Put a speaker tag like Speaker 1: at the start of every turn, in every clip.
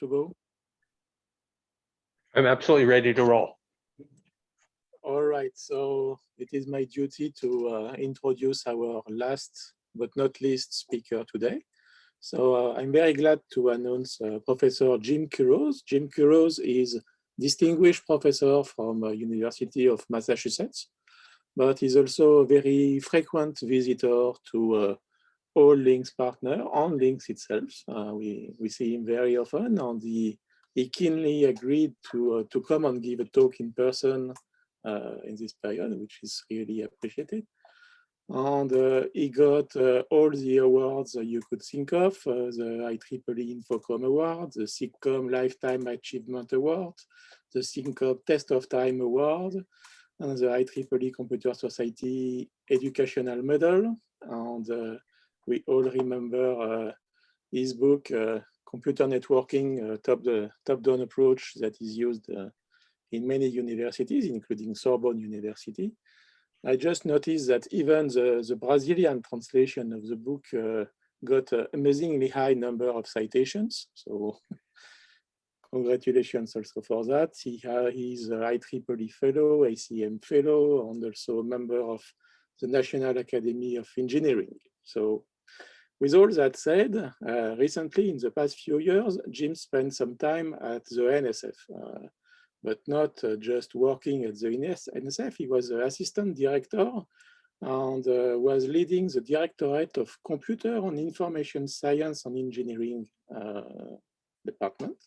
Speaker 1: to go?
Speaker 2: I'm absolutely ready to roll.
Speaker 1: All right, so it is my duty to introduce our last but not least speaker today. So I'm very glad to announce Professor J.Kurose. J.Kurose is distinguished professor from University of Massachusetts, but he's also a very frequent visitor to all Links partner on Links itself. We see him very often, and he keenly agreed to come and give a talk in person in this period, which is really appreciated. And he got all the awards you could think of, the IEEE Infocom Award, the SIGCOMM Lifetime Achievement Award, the SIGCOMM Test of Time Award, and the IEEE Computer Society Educational Medal. And we all remember his book, Computer Networking, Top-Down Approach, that is used in many universities, including Sorbonne University. I just noticed that even the Brazilian translation of the book got an amazingly high number of citations. So congratulations also for that. He's an IEEE Fellow, ACM Fellow, and also a member of the National Academy of Engineering. So with all that said, recently in the past few years, Jim spent some time at the NSF. But not just working at the NSF, he was the assistant director and was leading the Directorate of Computer and Information Science and Engineering department.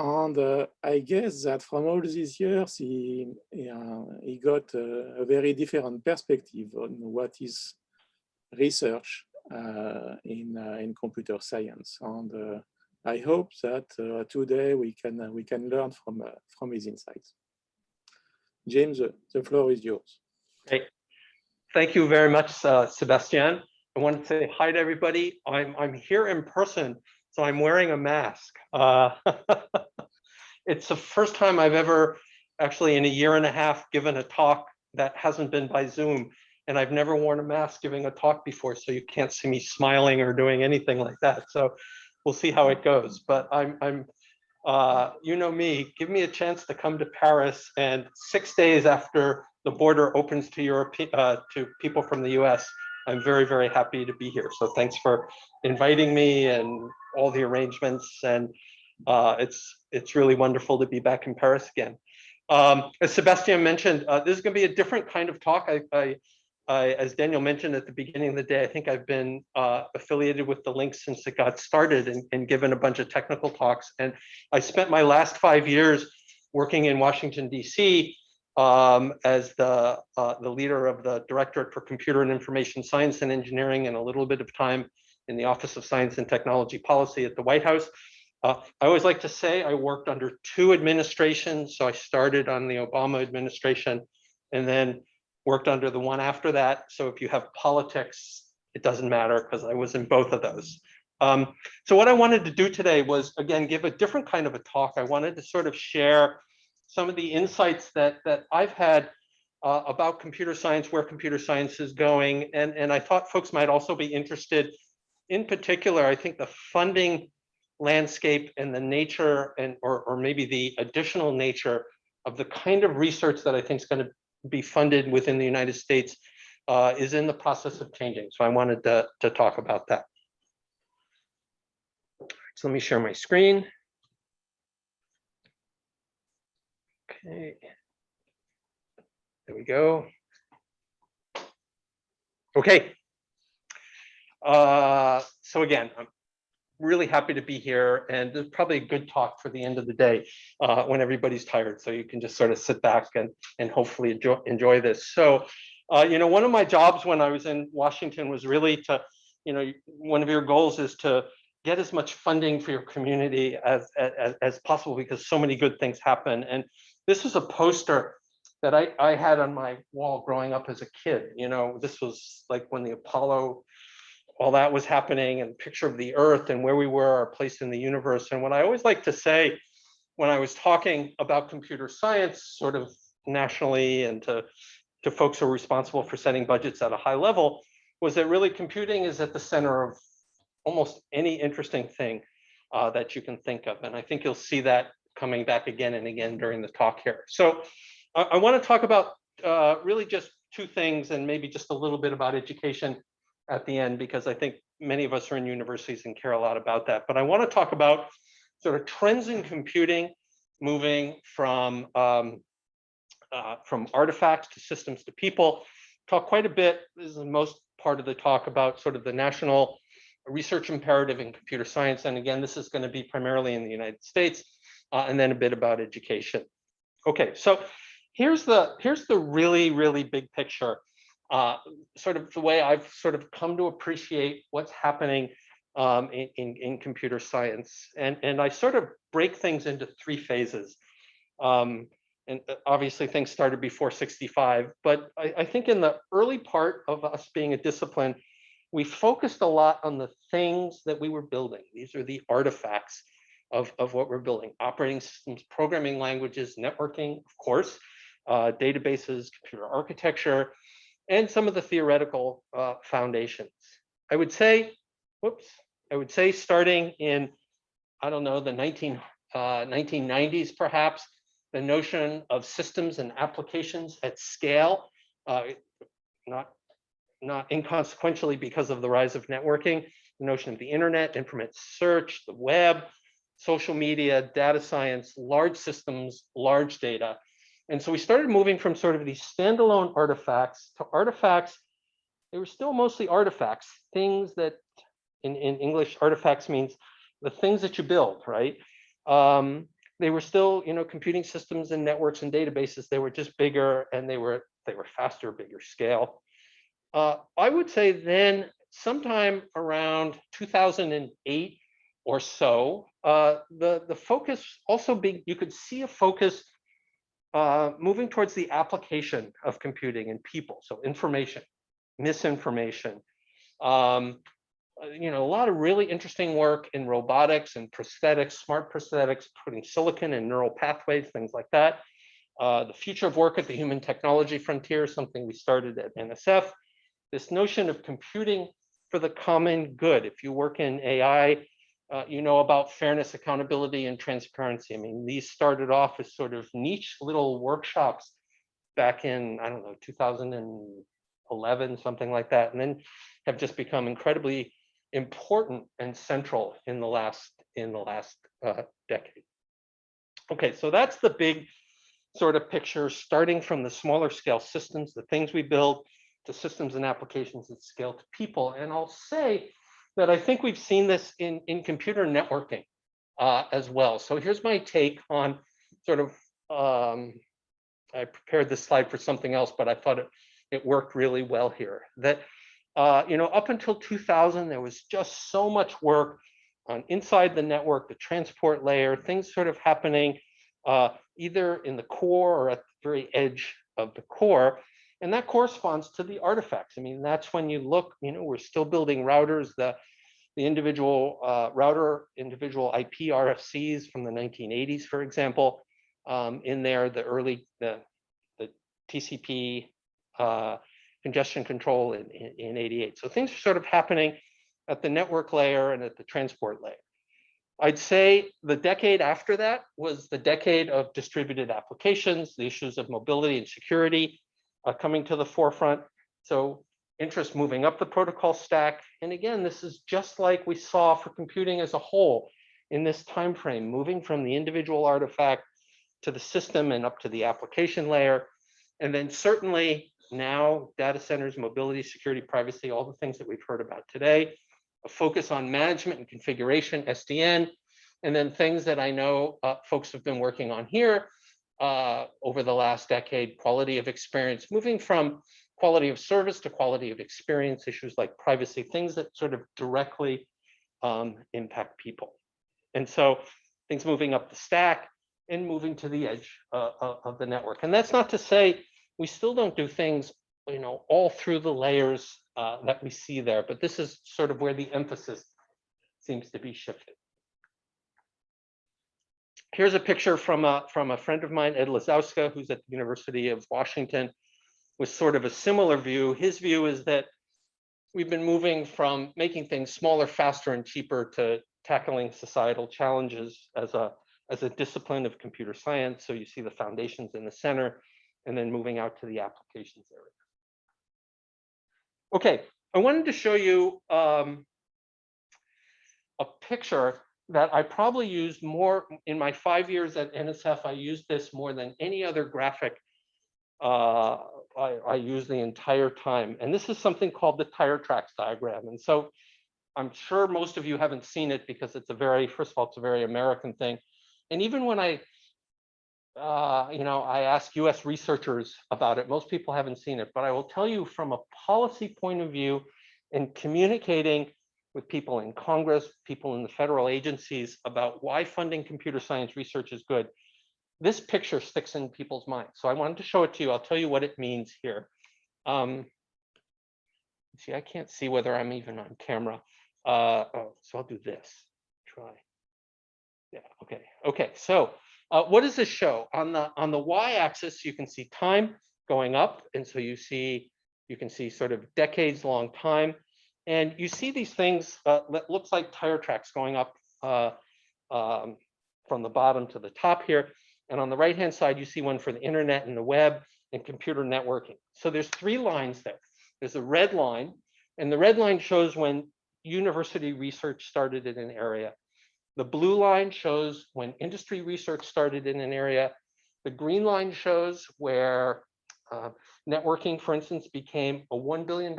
Speaker 1: And I guess that from all these years, he got a very different perspective on what is research in computer science. And I hope that today we can learn from his insights. James, the floor is yours.
Speaker 2: Great. Thank you very much, Sebastian. I want to say hi to everybody. I'm here in person, so I'm wearing a mask. It's the first time I've ever, actually in a year and a half, given a talk that hasn't been by Zoom. And I've never worn a mask giving a talk before, so you can't see me smiling or doing anything like that. So we'll see how it goes. But you know me, give me a chance to come to Paris, and 6 days after the border opens to Europe, to people from the US, I'm very, very happy to be here. So thanks for inviting me and all the arrangements. And it's really wonderful to be back in Paris again. As Sebastian mentioned, this is going to be a different kind of talk. As Daniel mentioned at the beginning of the day, I think I've been affiliated with the Links since it got started and given a bunch of technical talks. And I spent my last 5 years working in Washington, DC, as the leader of the Directorate for Computer and Information Science and Engineering, and a little bit of time in the Office of Science and Technology Policy at the White House. I always like to say I worked under 2 administrations. So I started on the Obama administration and then worked under the one after that. So if you have politics, it doesn't matter because I was in both of those. So what I wanted to do today was, again, give a different kind of a talk. I wanted to sort of share some of the insights that I've had about computer science, where computer science is going. And I thought folks might also be interested, in particular, I think the funding landscape and the nature or maybe the additional nature of the kind of research that I think is going to be funded within the United States is in the process of changing. So I wanted to talk about that. So let me share my screen. Okay, there we go. Okay, so again, I'm really happy to be here, and there's probably a good talk for the end of the day when everybody's tired, so you can just sort of sit back and hopefully enjoy this. So, you know, one of my jobs when I was in Washington was really to, you know, one of your goals is to get as much funding for your community as possible, because so many good things happen. And this is a poster that I had on my wall growing up as a kid. You know, this was like when the Apollo, all that was happening, and picture of the Earth and where we were, our place in the universe. And what I always like to say when I was talking about computer science, sort of nationally, and to folks who are responsible for setting budgets at a high level, was that really computing is at the center of almost any interesting thing. that you can think of. And I think you'll see that coming back again and again during the talk here. So I want to talk about really just two things and maybe just a little bit about education at the end, because I think many of us are in universities and care a lot about that. But I want to talk about sort of trends in computing moving from artifacts to systems to people. Talk quite a bit, this is the most part of the talk, about sort of the national research imperative in computer science. And again, this is going to be primarily in the United States, and then a bit about education. Okay, so here's the really, really big picture, sort of the way I've sort of come to appreciate what's happening in computer science. And I sort of break things into three phases. And obviously things started before 65, but I think in the early part of us being a discipline, we focused a lot on the things that we were building. These are the artifacts of what we're building: operating systems, programming languages, networking, of course, databases, computer architecture, and some of the theoretical foundations. I would say starting in, I don't know, the 1990s perhaps, the notion of systems and applications at scale, not inconsequentially because of the rise of networking, the notion of the internet, information search, the web, social media, data science, large systems, large data. And so we started moving from sort of these standalone artifacts to artifacts. They were still mostly artifacts, things that in English, artifacts means the things that you build, right? They were still, computing systems and networks and databases. They were just bigger, and they were faster, bigger scale. I would say then sometime around 2008 or so, the focus also you could see a focus moving towards the application of computing and people. So information, misinformation, a lot of really interesting work in robotics and prosthetics, smart prosthetics, putting silicon in neural pathways, things like that. The future of work at the human technology frontier, something we started at NSF. This notion of computing for the common good. If you work in AI, you know about fairness, accountability, and transparency. I mean, these started off as sort of niche little workshops back in, I don't know, 2011, something like that, and then have just become incredibly important and central in the last decade. Okay, so that's the big sort of picture, starting from the smaller scale systems, the things we build, to systems and applications that scale to people. And I'll say that I think we've seen this in computer networking as well. So here's my take on sort of, I prepared this slide for something else, but I thought it worked really well here. That up until 2000, there was just so much work on inside the network, the transport layer, things sort of happening either in the core or at the very edge of the core. And that corresponds to the artifacts. I mean, that's when you look, we're still building routers, the individual individual IP RFCs from the 1980s, for example, in there, the TCP congestion control in 88. So things are sort of happening at the network layer and at the transport layer. I'd say the decade after that was the decade of distributed applications, the issues of mobility and security coming to the forefront. So interest moving up the protocol stack. And again, this is just like we saw for computing as a whole in this time frame, moving from the individual artifact to the system and up to the application layer. And then certainly now data centers, mobility, security, privacy, all the things that we've heard about today, a focus on management and configuration, SDN, and then things that I know folks have been working on here over the last decade, quality of experience, moving from quality of service to quality of experience, issues like privacy, things that sort of directly impact people. And so things moving up the stack and moving to the edge of the network. And that's not to say we still don't do things, all through the layers that we see there, but this is sort of where the emphasis seems to be shifted. Here's a picture from a friend of mine, Ed Lazowska, who's at the University of Washington, with sort of a similar view. His view is that we've been moving from making things smaller, faster, and cheaper to tackling societal challenges as a discipline of computer science. So you see the foundations in the center, and then moving out to the applications area. Okay, I wanted to show you a picture that I probably used more in my 5 years at NSF. I used this more than any other graphic I used the entire time. And this is something called the tire tracks diagram. And so I'm sure most of you haven't seen it because it's a very, first of all, it's a very American thing. And even when I ask US researchers about it, most people haven't seen it, but I will tell you from a policy point of view in communicating with people in Congress, people in the federal agencies about why funding computer science research is good, this picture sticks in people's minds. So I wanted to show it to you. I'll tell you what it means here. See, I can't see whether I'm even on camera. So I'll do this, try. Yeah, okay. So what does this show? On the y-axis, you can see time going up. And so you can see sort of decades long time. And you see these things that looks like tire tracks going up from the bottom to the top here. And on the right-hand side, you see one for the internet and the web and computer networking. So there's 3 lines there. There's a red line, and the red line shows when university research started in an area. The blue line shows when industry research started in an area. The green line shows where networking, for instance, became a $1 billion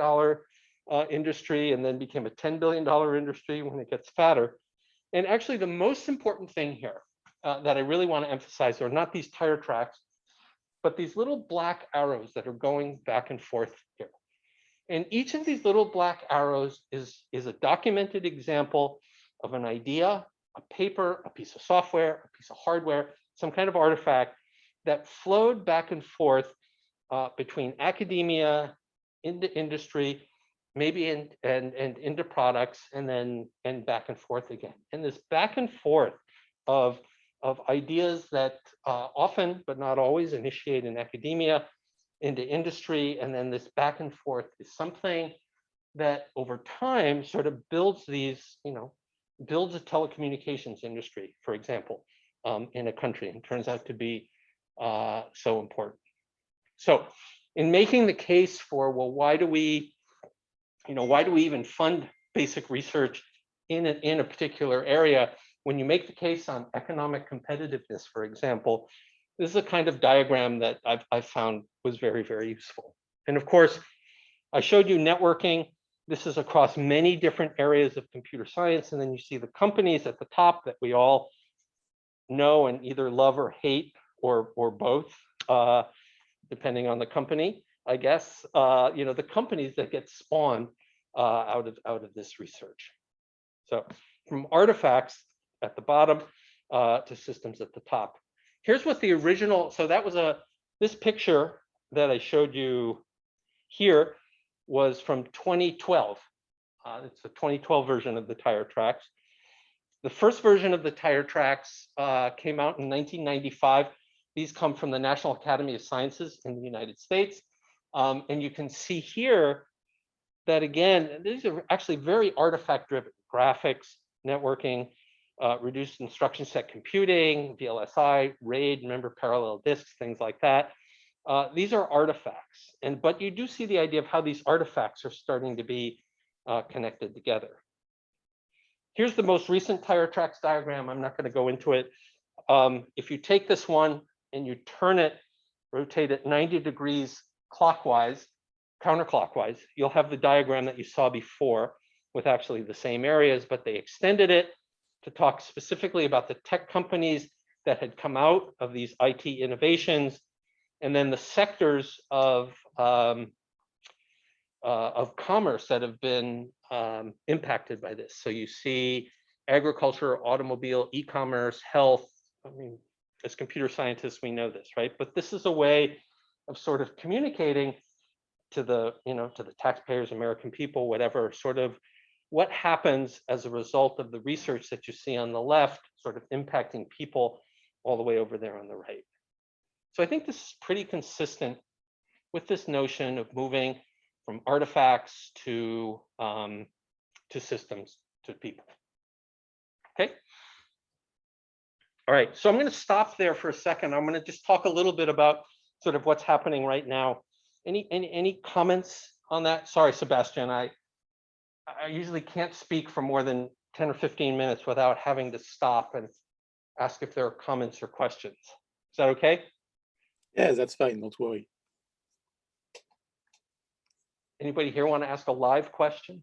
Speaker 2: industry and then became a $10 billion industry when it gets fatter. And actually, the most important thing here that I really want to emphasize are not these tire tracks, but these little black arrows that are going back and forth here. And each of these little black arrows is a documented example of an idea, a paper, a piece of software, a piece of hardware, some kind of artifact that flowed back and forth between academia, into industry, maybe and into products, and back and forth again. And this back and forth of ideas that often, but not always, initiate in academia, into industry, and then this back and forth is something that over time sort of builds these, builds a telecommunications industry, for example, in a country, and turns out to be so important. So in making the case for, well, why do we even fund basic research in a particular area? When you make the case on economic competitiveness, for example, this is a kind of diagram that I've found was very, very useful. And of course, I showed you networking. This is across many different areas of computer science. And then you see the companies at the top that we all know and either love or hate, or both, depending on the company, I guess. The companies that get spawned out of this research. So from artifacts at the bottom to systems at the top. Here's what the original, so that was this picture that I showed you here was from 2012. It's a 2012 version of the tire tracks. The first version of the tire tracks came out in 1995. These come from the National Academy of Sciences in the United States. And you can see here that, again, these are actually very artifact-driven: graphics, networking, reduced instruction set computing, VLSI, RAID, remember parallel disks, things like that. These are artifacts, but you do see the idea of how these artifacts are starting to be connected together. Here's the most recent tire tracks diagram. I'm not going to go into it. If you take this one and you turn it, rotate it 90 degrees clockwise, counterclockwise, you'll have the diagram that you saw before with actually the same areas, but they extended it to talk specifically about the tech companies that had come out of these IT innovations, and then the sectors of commerce that have been impacted by this. So you see agriculture, automobile, e-commerce, health. I mean, as computer scientists, we know this, right? But this is a way of sort of communicating to the taxpayers, American people, whatever, sort of what happens as a result of the research that you see on the left, sort of impacting people all the way over there on the right. So I think this is pretty consistent with this notion of moving from artifacts to systems, to people. Okay. All right, so I'm going to stop there for a second. I'm going to just talk a little bit about sort of what's happening right now. Any comments on that? Sorry, Sebastian, I usually can't speak for more than 10 or 15 minutes without having to stop and ask if there are comments or questions. Is that okay?
Speaker 1: Yeah, that's fine, don't worry.
Speaker 2: Anybody here want to ask a live question?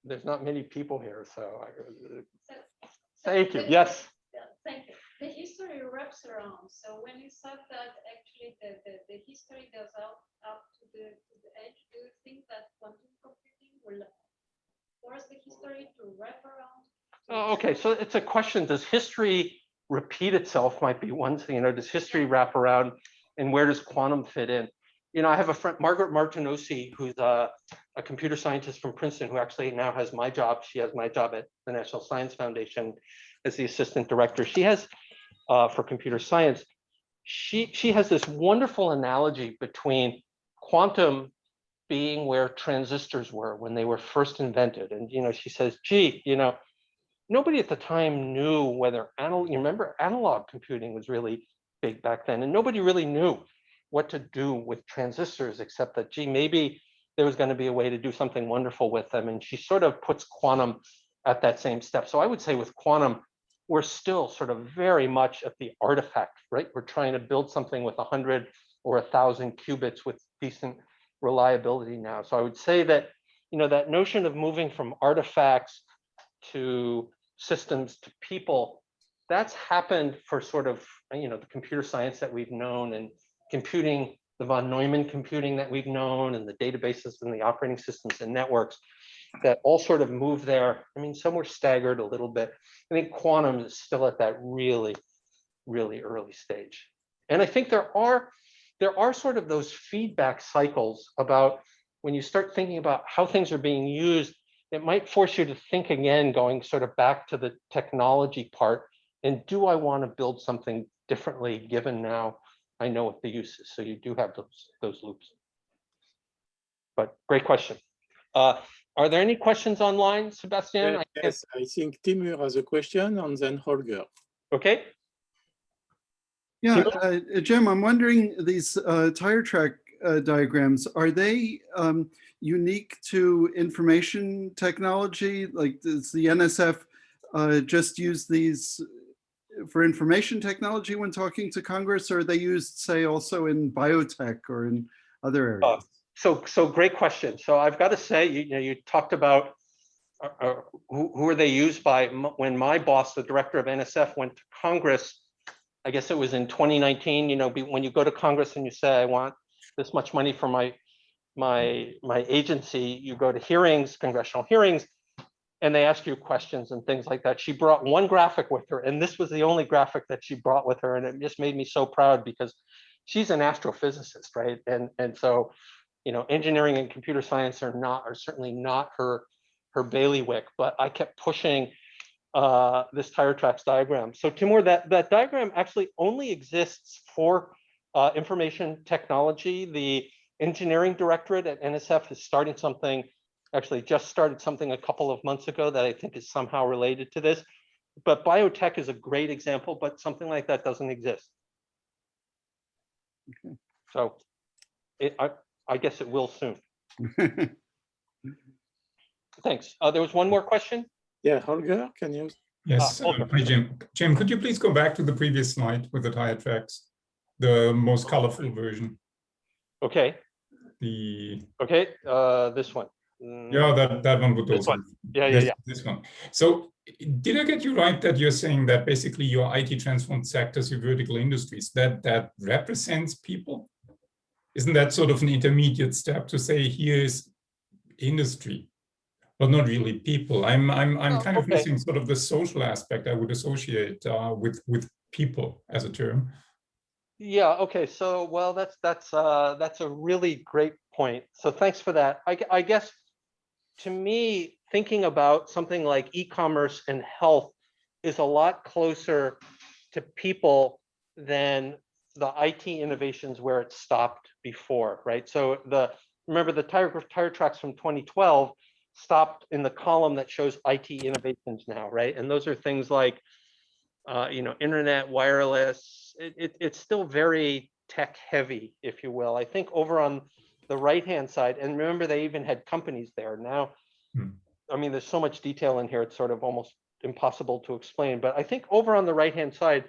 Speaker 2: There's not many people here, so thank you. Yes.
Speaker 3: Thank you. The history wraps around. So when you said that actually the history goes up to the edge, do you think that quantum computing will force the history to wrap around?
Speaker 2: Oh, okay, so it's a question. Does history repeat itself? Might be one thing. Does history wrap around, and where does quantum fit in? I have a friend, Margaret Martinosi, who's a computer scientist from Princeton, who actually now has my job. She has my job at the National Science Foundation as the assistant director. She has for computer science. She has this wonderful analogy between quantum being where transistors were when they were first invented, and she says, "Gee, nobody at the time knew whether you remember analog computing was really big back then, and nobody really knew what to do with transistors, except that, gee, maybe there was going to be a way to do something wonderful with them." And she sort of puts quantum at that same step. So I would say with quantum, we're still sort of very much at the artifact, right? We're trying to build something with 100 or 1,000 qubits with decent reliability now. So I would say that, that notion of moving from artifacts to systems to people, that's happened for sort of, the computer science that we've known, and computing, the von Neumann computing that we've known, and the databases and the operating systems and networks that all sort of move there. I mean, some were staggered a little bit. I think quantum is still at that really, really early stage. And I think there are sort of those feedback cycles about when you start thinking about how things are being used, it might force you to think again, going sort of back to the technology part. And do I want to build something differently given now I know what the use is? So you do have those loops. But great question. Are there any questions online, Sebastian?
Speaker 1: Yes, I think Timur has a question, and then Holger.
Speaker 2: Okay.
Speaker 4: Yeah, Jim, I'm wondering, these tire track diagrams, are they unique to information technology? Like, does the NSF just use these for information technology when talking to Congress, or are they used, say, also in biotech or in other areas?
Speaker 2: So great question. So I've got to say, you talked about who are they used by. When my boss, the director of NSF, went to Congress, I guess it was in 2019, when you go to Congress and you say, I want this much money for my agency, you go to hearings, congressional hearings, and they ask you questions and things like that. She brought one graphic with her, and this was the only graphic that she brought with her. And it just made me so proud, because she's an astrophysicist, right? And so, engineering and computer science are certainly not her bailiwick, but I kept pushing this tire tracks diagram. So Timur, that diagram actually only exists for information technology. The engineering directorate at NSF is starting something, actually just started something a couple of months ago that I think is somehow related to this. But biotech is a great example, but something like that doesn't exist.
Speaker 4: Okay.
Speaker 2: So I guess it will soon. Thanks. There was one more question.
Speaker 1: Yeah, Holger, can you?
Speaker 5: Yes, hi, Jim. Jim, could you please go back to the previous slide with the tire tracks, the most colorful version?
Speaker 2: Okay. Okay, this one.
Speaker 5: Yeah, that one would also.
Speaker 2: Yeah.
Speaker 5: This one. So did I get you right that you're saying that basically your IT transformed sectors, your vertical industries, that represents people? Isn't that sort of an intermediate step to say here's industry, but not really people? I'm kind of missing sort of the social aspect I would associate with people as a term.
Speaker 2: Yeah. Okay. So, well, that's a really great point. So thanks for that. I guess to me, thinking about something like e-commerce and health is a lot closer to people than the IT innovations where it stopped before, right? So remember the tire tracks from 2012, stopped in the column that shows IT innovations now, right? And those are things like, internet, wireless. It's still very tech heavy, if you will. I think over on the right-hand side, and remember they even had companies there. Now, I mean, there's so much detail in here, it's sort of almost impossible to explain. But I think over on the right-hand side,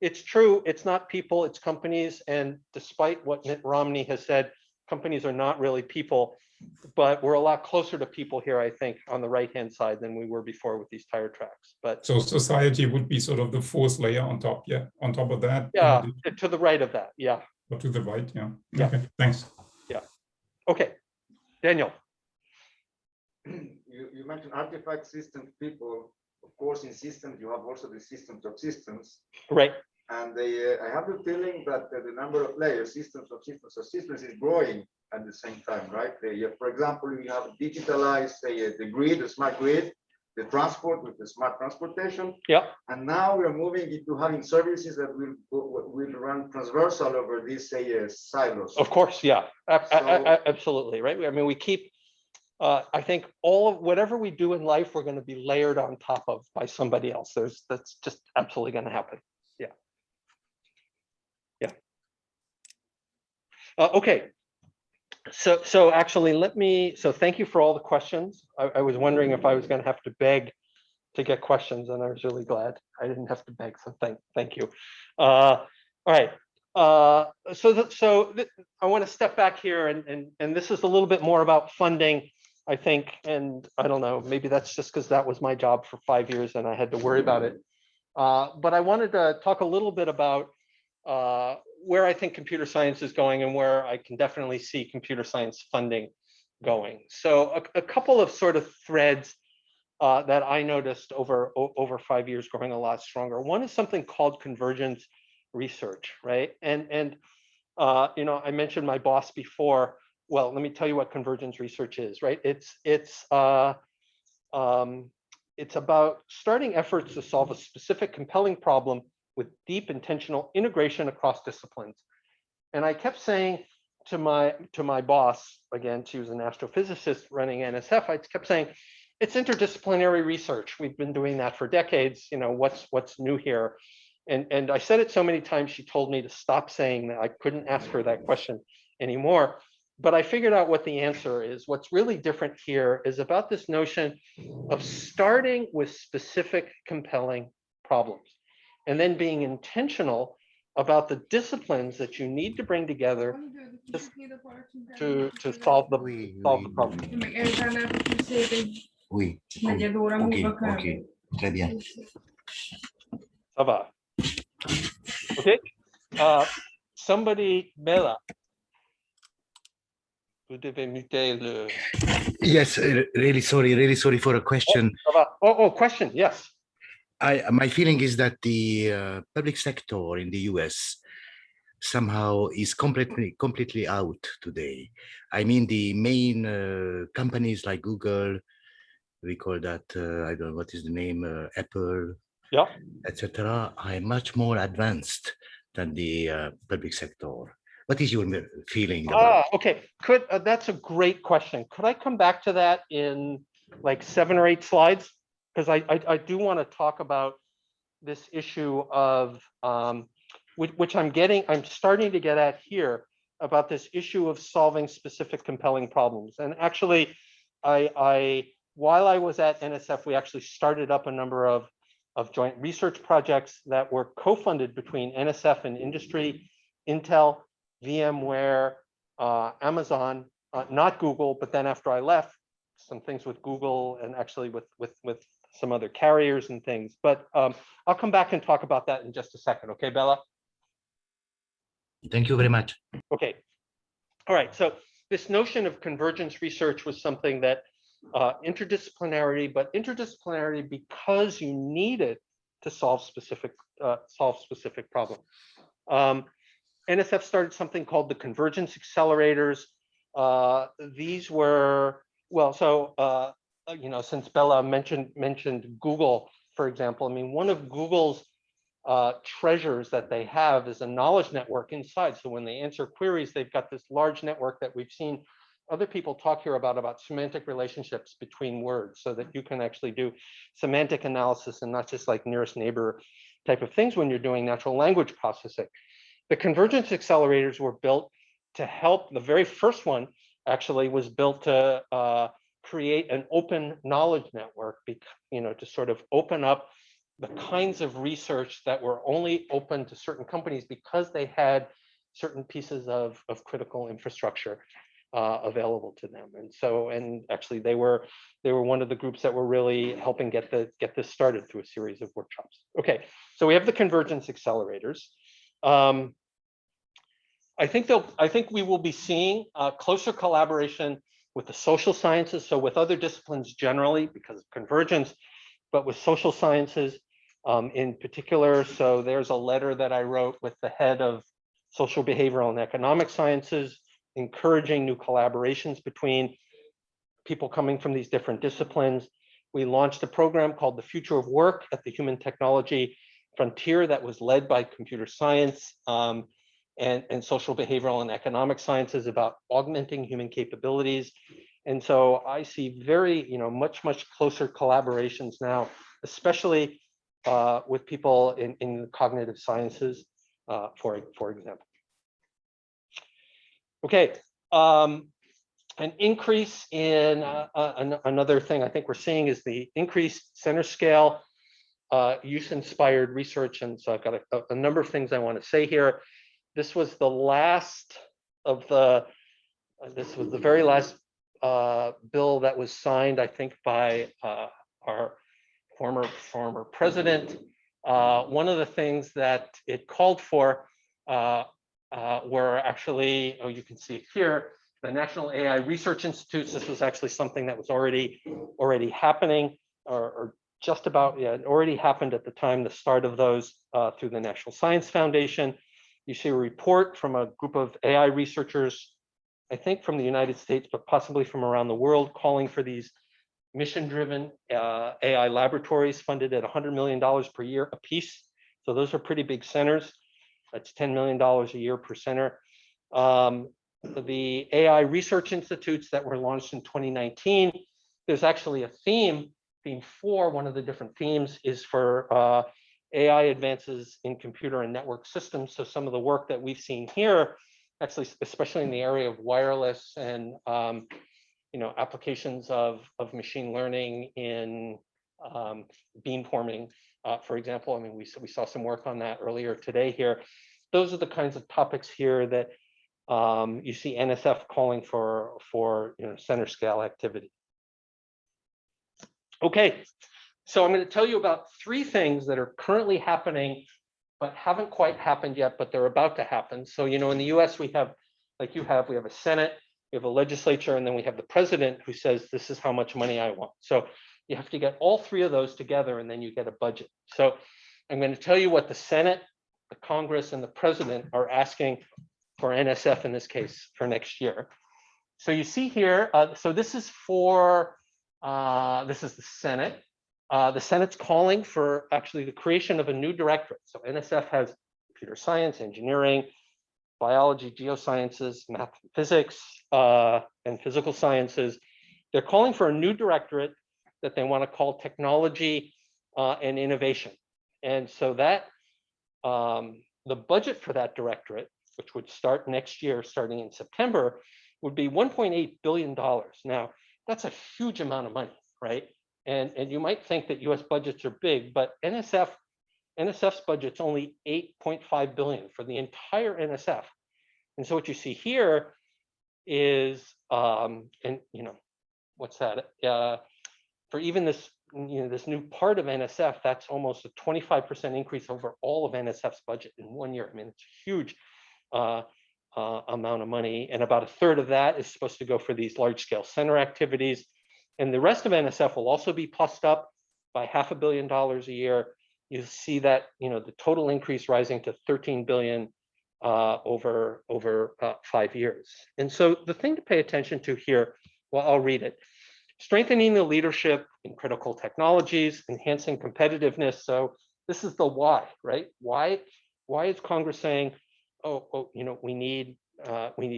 Speaker 2: it's true, it's not people, it's companies. And despite what Mitt Romney has said, companies are not really people, but we're a lot closer to people here, I think, on the right-hand side than we were before with these tire tracks. But
Speaker 5: so society would be sort of the fourth layer on top, yeah, on top of that.
Speaker 2: Yeah, to the right of that, yeah.
Speaker 5: Or to the right, yeah.
Speaker 2: Yeah.
Speaker 5: Okay, thanks.
Speaker 2: Yeah. Okay, Daniel.
Speaker 6: You mentioned artifact systems people. Of course, in systems, you have also the systems of systems.
Speaker 2: Right.
Speaker 6: And I have the feeling that the number of layers, systems of systems is growing at the same time, right? For example, you have digitalized the grid, the smart grid, the transport with the smart transportation.
Speaker 2: Yeah.
Speaker 6: And now we're moving into having services that will run transversal over these silos.
Speaker 2: Of course, yeah, absolutely, right? I mean, we keep, I think whatever we do in life, we're going to be layered on top of by somebody else. That's just absolutely going to happen. Yeah. Yeah. Okay. So actually, thank you for all the questions. I was wondering if I was going to have to beg to get questions, and I was really glad I didn't have to beg. So thank you. All right. So I want to step back here, and this is a little bit more about funding, I think, and I don't know, maybe that's just because that was my job for 5 years and I had to worry about it. But I wanted to talk a little bit about where I think computer science is going and where I can definitely see computer science funding going. So a couple of sort of threads that I noticed over 5 years growing a lot stronger. One is something called Convergence Research, right? And I mentioned my boss before. Well, let me tell you what Convergence Research is, right? It's about starting efforts to solve a specific compelling problem with deep intentional integration across disciplines. And I kept saying to my boss, again, she was an astrophysicist running NSF, I kept saying, it's interdisciplinary research. We've been doing that for decades. What's new here? And I said it so many times, she told me to stop saying that. I couldn't ask her that question anymore. But I figured out what the answer is. What's really different here is about this notion of starting with specific compelling problems and then being intentional about the disciplines that you need to bring together to solve the problem.
Speaker 7: Oui, ok, très bien.
Speaker 2: Ça va. Okay. Somebody, Bella. Vous devez muter le.
Speaker 7: Yes, really sorry for a question.
Speaker 2: Question, yes.
Speaker 7: My feeling is that the public sector in the US somehow is completely out today. I mean, the main companies like Google, we call that, I don't know what is the name, Apple,
Speaker 2: yeah,
Speaker 7: etc., are much more advanced than the public sector. What is your feeling about?
Speaker 2: Okay, that's a great question. Could I come back to that in like 7 or 8 slides? Because I do want to talk about this issue of, which I'm starting to get at here, about this issue of solving specific compelling problems. And actually, while I was at NSF, we actually started up a number of joint research projects that were co-funded between NSF and industry, Intel, VMware, Amazon, not Google, but then after I left, some things with Google and actually with some other carriers and things. But I'll come back and talk about that in just a second. Okay, Bella?
Speaker 7: Thank you very much.
Speaker 2: Okay. All right. So this notion of convergence research was something that interdisciplinarity, but interdisciplinarity because you need it to solve specific problems. NSF started something called the Convergence Accelerators. These were, well, so, since Bella mentioned Google, for example, I mean, one of Google's treasures that they have is a knowledge network inside. So when they answer queries, they've got this large network that we've seen other people talk here about semantic relationships between words so that you can actually do semantic analysis and not just like nearest neighbor type of things when you're doing natural language processing. The convergence accelerators were built to help. The very first one actually was built to create an open knowledge network, to sort of open up the kinds of research that were only open to certain companies because they had certain pieces of critical infrastructure available to them. And actually they were one of the groups that were really helping get this started through a series of workshops. Okay, so we have the convergence accelerators. I think we will be seeing closer collaboration with the social sciences, so with other disciplines generally because of convergence, but with social sciences in particular. So there's a letter that I wrote with the head of social, behavioral, and economic sciences, encouraging new collaborations between people coming from these different disciplines. We launched a program called The Future of Work at the Human Technology Frontier that was led by computer science and social, behavioral, and economic sciences about augmenting human capabilities. And so I see very, much closer collaborations now, especially with people in the cognitive sciences, for example. Okay, an increase in another thing I think we're seeing is the increased center scale use-inspired research. And so I've got a number of things I want to say here. This was the last of this was the very last bill that was signed, I think, by our former president. One of the things that it called for were actually, you can see it here, the National AI Research Institutes. This was actually something that was already happening, or just about, it already happened at the time, the start of those through the National Science Foundation. You see a report from a group of AI researchers, I think from the United States, but possibly from around the world, calling for these mission-driven AI laboratories funded at $100 million per year apiece. So those are pretty big centers. That's $10 million a year per center. The AI research institutes that were launched in 2019, there's actually a theme 4, one of the different themes is for AI advances in computer and network systems. So some of the work that we've seen here, actually, especially in the area of wireless and applications of machine learning in beamforming, for example. I mean, we saw some work on that earlier today here. Those are the kinds of topics here that you see NSF calling for center scale activity. Okay, so I'm going to tell you about 3 things that are currently happening, but haven't quite happened yet, but they're about to happen. So, in the US, we have, like you have, we have a Senate, we have a legislature, and then we have the president who says, this is how much money I want. So you have to get all 3 of those together, and then you get a budget. So I'm going to tell you what the Senate, the Congress, and the president are asking for NSF in this case for next year. So you see here, so this is for, this is the Senate. The Senate's calling for actually the creation of a new directorate. So NSF has computer science, engineering, biology, geosciences, math and physics, and physical sciences. They're calling for a new directorate that they want to call technology and innovation. And so that the budget for that directorate, which would start next year, starting in September, would be $1.8 billion. Now, that's a huge amount of money, right? And you might think that US budgets are big, but NSF's budget's only $8.5 billion for the entire NSF. And so what you see here is, what's that? For even this, this new part of NSF, that's almost a 25% increase over all of NSF's budget in 1 year. I mean, it's a huge amount of money, and about 1/3 of that is supposed to go for these large-scale center activities. And the rest of NSF will also be plussed up by $500 million a year. You see that the total increase rising to $13 billion over 5 years. And so the thing to pay attention to here, well, I'll read it. Strengthening the leadership in critical technologies, enhancing competitiveness. So this is the why, right? Why is Congress saying, we need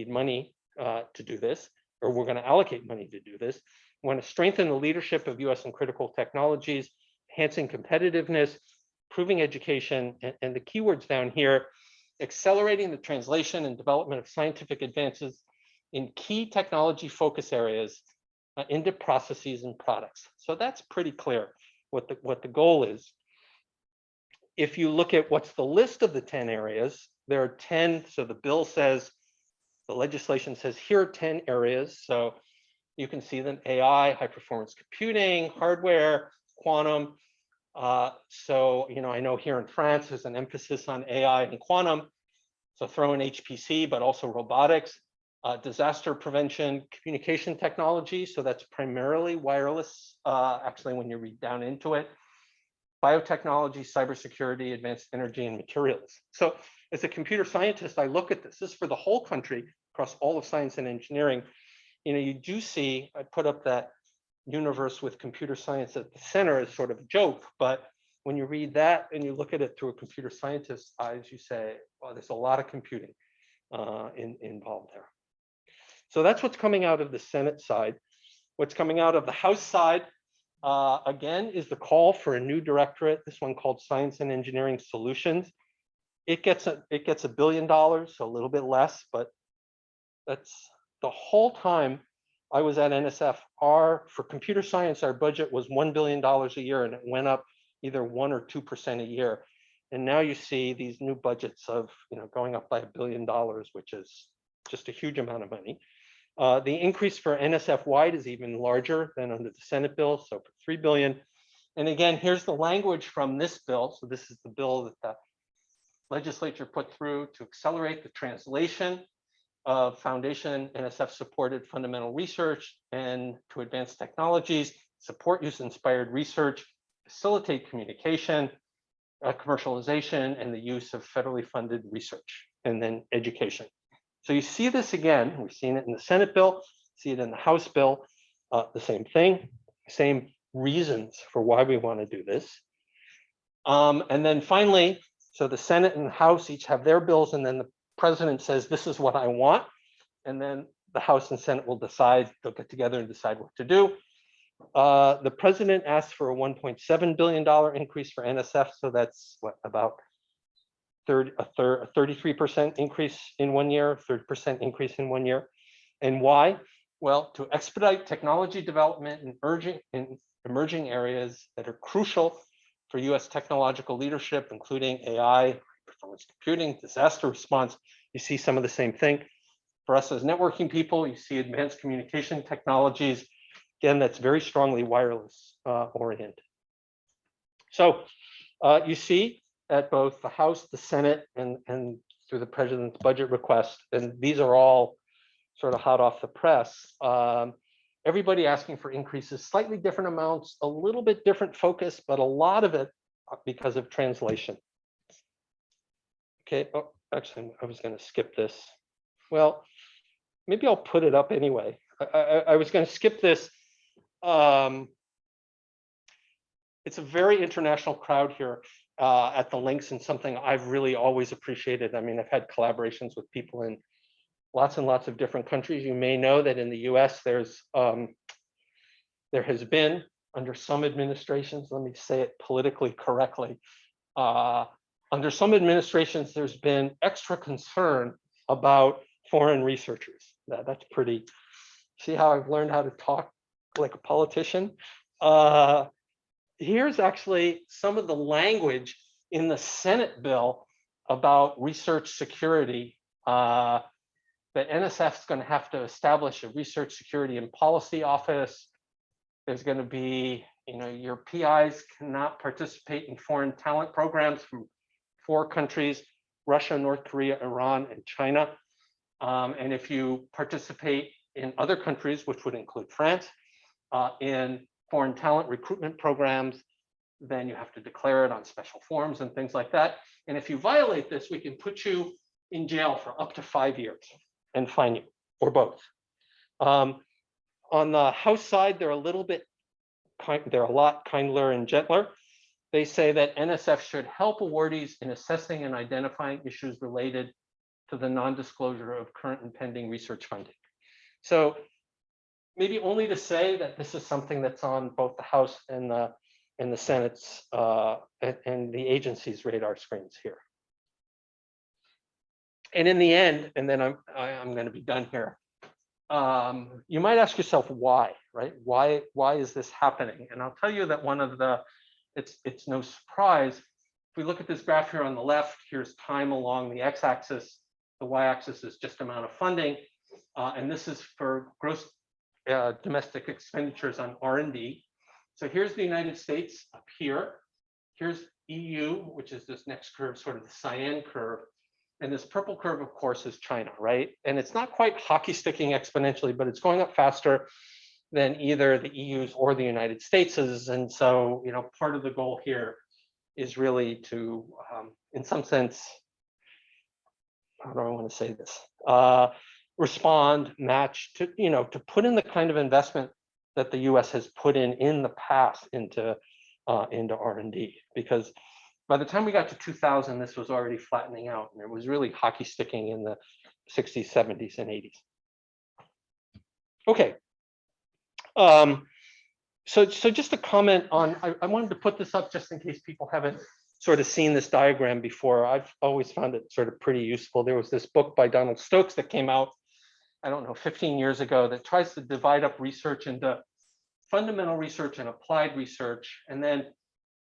Speaker 2: money to do this? or we're going to allocate money to do this. We want to strengthen the leadership of US in critical technologies, enhancing competitiveness, improving education, and the keywords down here, accelerating the translation and development of scientific advances in key technology focus areas into processes and products. So that's pretty clear what the goal is. If you look at what's the list of the 10 areas, there are 10. So the bill says, the legislation says, here are 10 areas. So you can see them: AI, high performance computing, hardware, quantum. So, I know here in France, there's an emphasis on AI and quantum. So throw in HPC, but also robotics, disaster prevention, communication technology. So that's primarily wireless, actually, when you read down into it. Biotechnology, cybersecurity, advanced energy, and materials. So as a computer scientist, I look at this. This is for the whole country across all of science and engineering. You do see, I put up that universe with computer science at the center as sort of a joke, but when you read that and you look at it through a computer scientist's eyes, you say, well, there's a lot of computing involved there. So that's what's coming out of the Senate side. What's coming out of the House side, again, is the call for a new directorate, this one called Science and Engineering Solutions. It gets $1 billion, so a little bit less, but that's the whole time I was at NSF. For computer science, our budget was $1 billion a year, and it went up either 1 or 2% a year. And now you see these new budgets of going up by $1 billion, which is just a huge amount of money. The increase for NSF wide is even larger than under the Senate bill, so for $3 billion. And again, here's the language from this bill. So this is the bill that the legislature put through to accelerate the translation of foundation NSF supported fundamental research and to advance technologies, support use-inspired research, facilitate communication, commercialization, and the use of federally funded research, and then education. So you see this again, we've seen it in the Senate bill, see it in the House bill, the same thing, same reasons for why we want to do this. And then finally, so the Senate and the House each have their bills, and then the president says, this is what I want. And then the House and Senate will decide, they'll get together and decide what to do. The president asked for a $1.7 billion increase for NSF. So that's what, about a 33% increase in 1 year, 30% increase in 1 year. And why? Well, to expedite technology development in emerging areas that are crucial for US technological leadership, including AI, performance computing, disaster response. You see some of the same thing. For us as networking people, you see advanced communication technologies. Again, that's very strongly wireless oriented. So you see at both the House, the Senate, and through the president's budget request, and these are all sort of hot off the press, everybody asking for increases, slightly different amounts, a little bit different focus, but a lot of it because of translation. Okay, oh, actually, I was going to skip this. Well, maybe I'll put it up anyway. I was going to skip this. It's a very international crowd here at the links, and something I've really always appreciated. I mean, I've had collaborations with people in lots and lots of different countries. You may know that in the US, there has been, under some administrations, let me say it politically correctly, under some administrations, there's been extra concern about foreign researchers. That's pretty, see how I've learned how to talk like a politician? Here's actually some of the language in the Senate bill about research security. That NSF is going to have to establish a research security and policy office. There's going to be, your PIs cannot participate in foreign talent programs from 4 countries: Russia, North Korea, Iran, and China. And if you participate in other countries, which would include France, in foreign talent recruitment programs, then you have to declare it on special forms and things like that. And if you violate this, we can put you in jail for up to 5 years and fine you, or both. On the House side, they're a lot kindler and gentler. They say that NSF should help awardees in assessing and identifying issues related to the non-disclosure of current and pending research funding. So maybe only to say that this is something that's on both the House and the Senate's and the agency's radar screens here. And in the end, and then I'm going to be done here. You might ask yourself why, right? Why is this happening? And I'll tell you that one of the, it's no surprise. If we look at this graph here on the left, here's time along the x-axis. The y-axis is just amount of funding, and this is for gross domestic expenditures on R&D. So here's the United States up here. Here's EU, which is this next curve, sort of the cyan curve. And this purple curve, of course, is China, right? And it's not quite hockey sticking exponentially, but it's going up faster than either the EU's or the United States's. And so, you know, part of the goal here is really to, in some sense, how do I want to say this? Respond, match to, you know, to put in the kind of investment that the US has put in the past into R&D, because by the time we got to 2000, this was already flattening out, and it was really hockey sticking in the 60s, 70s, and 80s. Okay. So just a comment on, I wanted to put this up just in case people haven't sort of seen this diagram before. I've always found it sort of pretty useful. There was this book by Donald Stokes that came out, I don't know, 15 years ago, that tries to divide up research into fundamental research and applied research. And then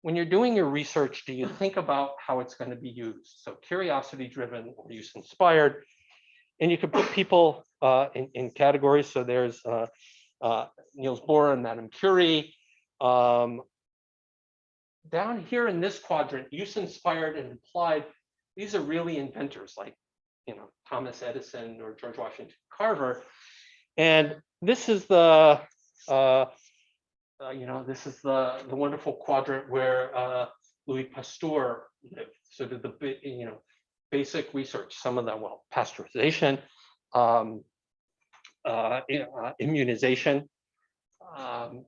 Speaker 2: when you're doing your research, do you think about how it's going to be used? So curiosity driven or use inspired. And you could put people in categories. So there's Niels Bohr and Madame Curie. Down here in this quadrant, use inspired and applied, these are really inventors like, you know, Thomas Edison or George Washington Carver. And this is the you know, this is the wonderful quadrant where Louis Pasteur lived. So did the, you know, basic research, some of them, well, pasteurization, immunization, and,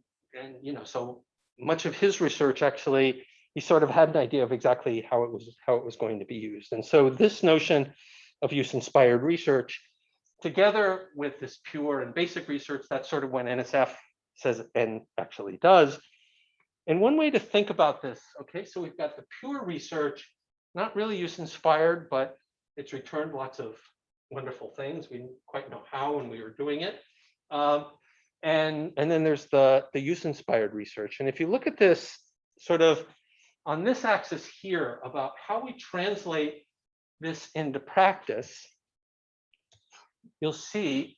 Speaker 2: you know, so much of his research actually, he sort of had an idea of exactly how it was going to be used. And so this notion of use-inspired research, together with this pure and basic research, that's sort of when NSF says and actually does. And one way to think about this, okay, so we've got the pure research, not really use-inspired, but it's returned lots of wonderful things. We didn't quite know how when we were doing it. And then there's the use-inspired research. And if you look at this sort of on this axis here about how we translate this into practice, you'll see,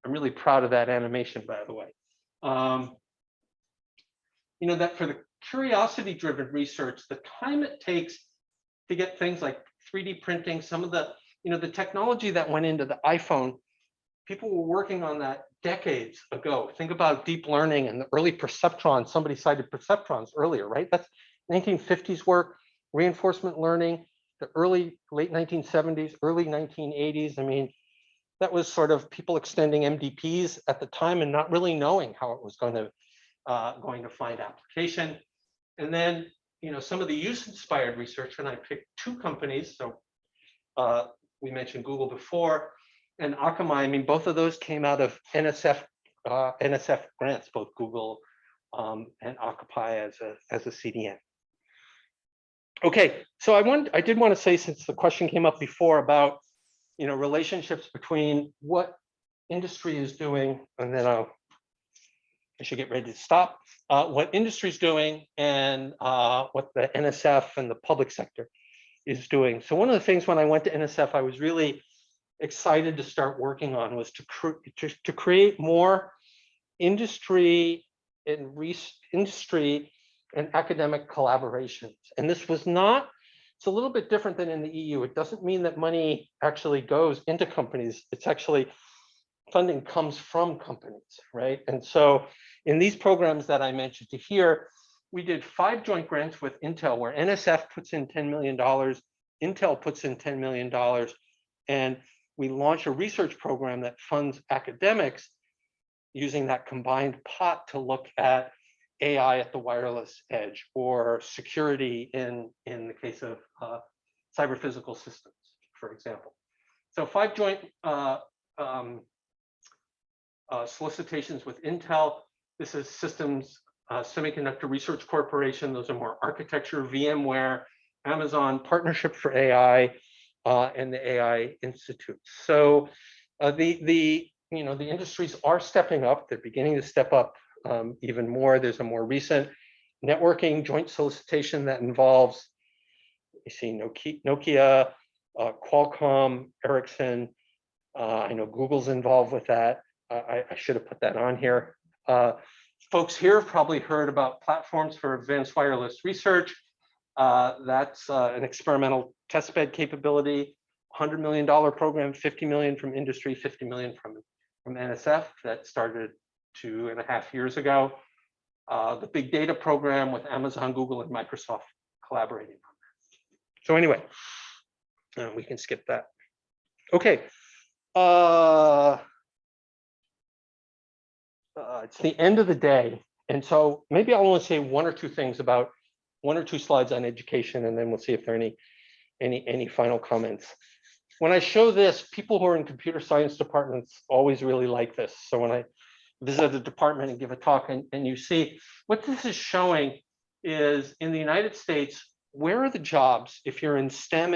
Speaker 2: I'm really proud of that animation, by the way. You know, that for the curiosity-driven research, the time it takes to get things like 3D printing, some of the, you know, the technology that went into the iPhone, people were working on that decades ago. Think about deep learning and the early perceptrons. Somebody cited perceptrons earlier, right? That's 1950s work, reinforcement learning, the late 1970s, early 1980s. I mean, that was sort of people extending MDPs at the time and not really knowing how it was going to find application. And then, you know, some of the use-inspired research, and I picked two companies. So we mentioned Google before, and Akamai. I mean, both of those came out of NSF grants, both Google and Akamai as a CDN. Okay, so I did want to say, since the question came up before about, you know, relationships between what industry is doing, and then I should get ready to stop, what industry is doing and what the NSF and the public sector is doing. So one of the things when I went to NSF, I was really excited to start working on was to create more industry and academic collaborations. And this was not, it's a little bit different than in the EU. It doesn't mean that money actually goes into companies. It's actually funding comes from companies, right? And so in these programs that I mentioned to here, we did 5 joint grants with Intel, where NSF puts in $10 million, Intel puts in $10 million, and we launched a research program that funds academics using that combined pot to look at AI at the wireless edge, or security in the case of cyber physical systems, for example. So 5 joint solicitations with Intel. This is Systems Semiconductor Research Corporation. Those are more architecture, VMware, Amazon, Partnership for AI, and the AI Institute. So the industries are stepping up. They're beginning to step up even more. There's a more recent networking joint solicitation that involves, you see, Nokia, Qualcomm, Ericsson. I know Google's involved with that. I should have put that on here. Folks here have probably heard about platforms for advanced wireless research. That's an experimental testbed capability, $100 million program, 50 million from industry, 50 million from NSF that started 2.5 years ago. The big data program with Amazon, Google, and Microsoft collaborating on that. So anyway, we can skip that. Okay. It's the end of the day. And so maybe I'll only say 1 or 2 things about 1 or 2 slides on education, and then we'll see if there are any final comments. When I show this, people who are in computer science departments always really like this. So when I visit a department and give a talk, and you see what this is showing is in the United States, where are the jobs if you're in STEM,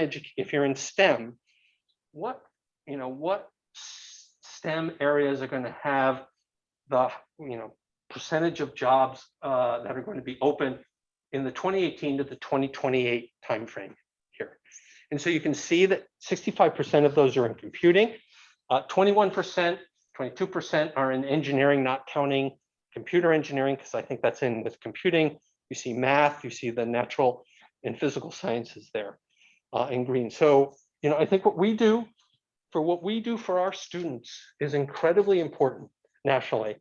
Speaker 2: what STEM areas are going to have the percentage of jobs that are going to be open in the 2018 to the 2028 timeframe here. And so you can see that 65% of those are in computing, 21%, 22% are in engineering, not counting computer engineering, because I think that's in with computing. You see math, you see the natural and physical sciences there in green. So, I think what we do for our students is incredibly important nationally.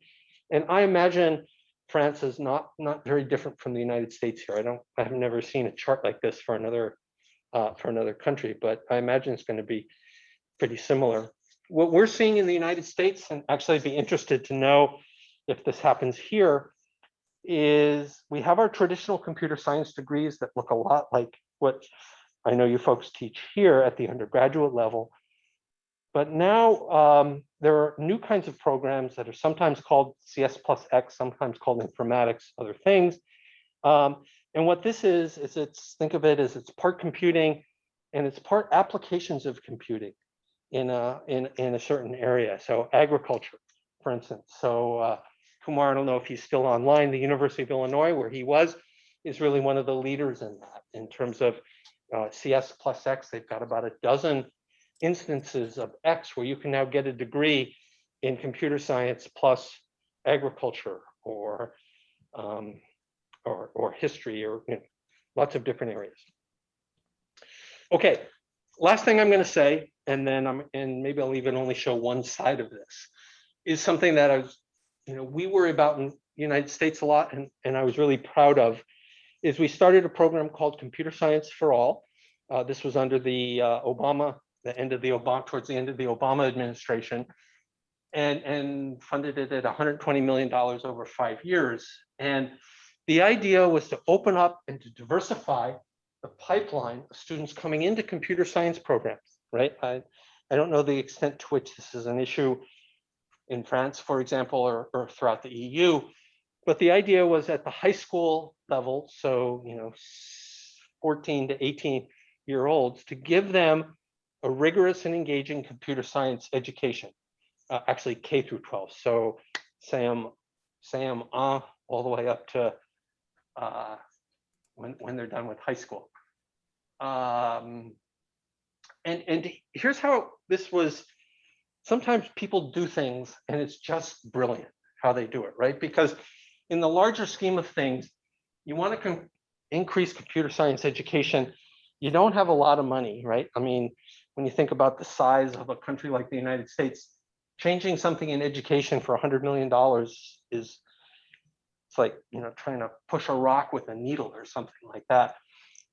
Speaker 2: And I imagine France is not very different from the United States here. I've never seen a chart like this for another country, but I imagine it's going to be pretty similar. What we're seeing in the United States, and actually I'd be interested to know if this happens here, is we have our traditional computer science degrees that look a lot like what I know you folks teach here at the undergraduate level. But now there are new kinds of programs that are sometimes called CS plus X, sometimes called informatics, other things. And what this is think of it as it's part computing and it's part applications of computing in a certain area. So agriculture, for instance. So Kumar, I don't know if he's still online, the University of Illinois, where he was, is really one of the leaders in that in terms of CS plus X. They've got about a dozen instances of X where you can now get a degree in computer science plus agriculture or history or lots of different areas. Okay, last thing I'm going to say, and then maybe I'll even only show one side of this, is something that we worry about in the United States a lot, and I was really proud of, is we started a program called Computer Science for All. This was under the towards the end of the Obama administration, and funded it at $120 million over 5 years. And the idea was to open up and to diversify the pipeline of students coming into computer science programs, right? I don't know the extent to which this is an issue in France, for example, or throughout the EU, but the idea was at the high school level, so 14 to 18-year-olds, to give them a rigorous and engaging computer science education, actually K through 12. So SAM all the way up to when they're done with high school. And here's how this was. Sometimes people do things and it's just brilliant how they do it, right? Because in the larger scheme of things, you want to increase computer science education. You don't have a lot of money, right? I mean, when you think about the size of a country like the United States, changing something in education for $100 million it's like trying to push a rock with a needle or something like that.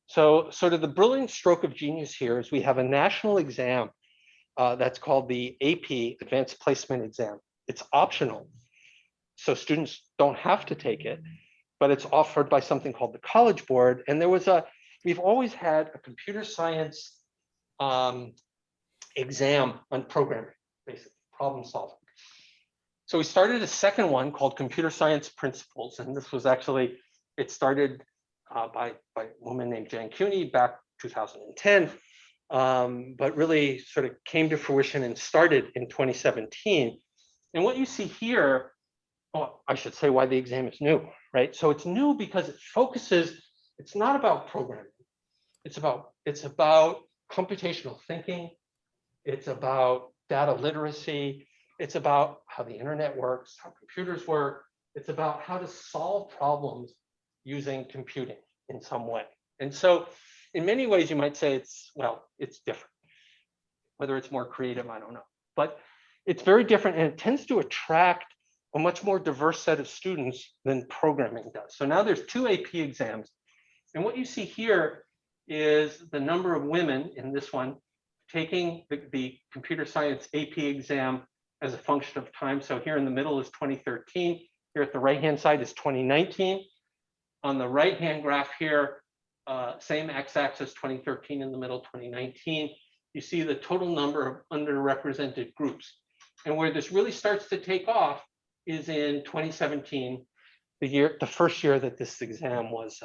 Speaker 2: So sort of the brilliant stroke of genius here is we have a national exam that's called the AP Advanced Placement Exam. It's optional, so students don't have to take it, but it's offered by something called the College Board. And we've always had a computer science exam on programming, basically problem solving. So we started a second one called Computer Science Principles. And this was actually, it started by a woman named Jan Cuny back 2010, but really sort of came to fruition and started in 2017. And what you see here, oh, I should say why the exam is new, right? So it's new because it focuses, it's not about programming. It's about computational thinking. It's about data literacy. It's about how the internet works, how computers work. It's about how to solve problems using computing in some way. And so in many ways, you might say it's different. Whether it's more creative, I don't know. But it's very different, and it tends to attract a much more diverse set of students than programming does. So now there's 2 AP exams. And what you see here is the number of women in this one taking the computer science AP exam as a function of time. So here in the middle is 2013. Here at the right-hand side is 2019. On the right-hand graph here, same x-axis, 2013 in the middle, 2019. You see the total number of underrepresented groups. And where this really starts to take off is in 2017, the first year that this exam was